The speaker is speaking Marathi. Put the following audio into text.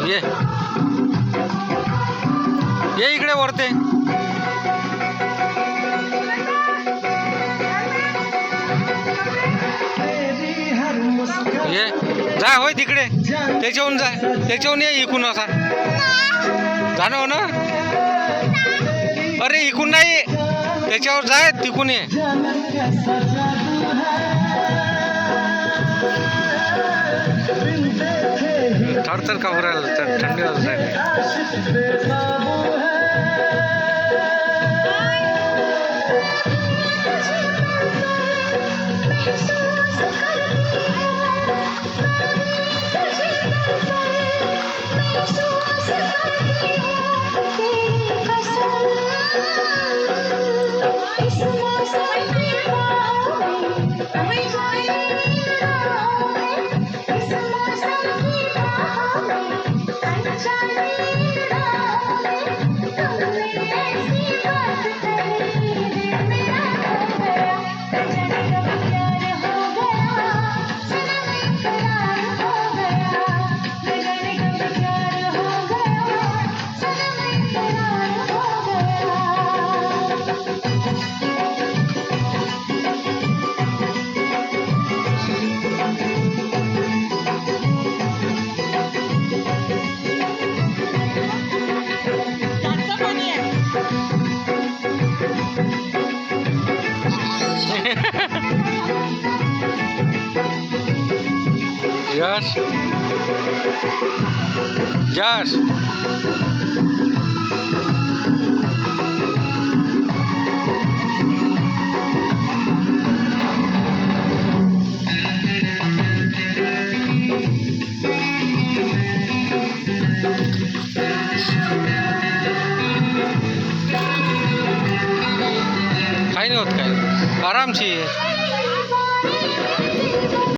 ये ये इकडे वरते ये जा होय तिकडे त्याच्याहून जा त्याच्याहून ये इकून असा जाणं हो ना अरे इकून नाही त्याच्यावर जाय तिकून ये थरथर का हो राहिलं तर थंडी वाजत राहिली Josh. Josh. काही नाही होत काय आरामशी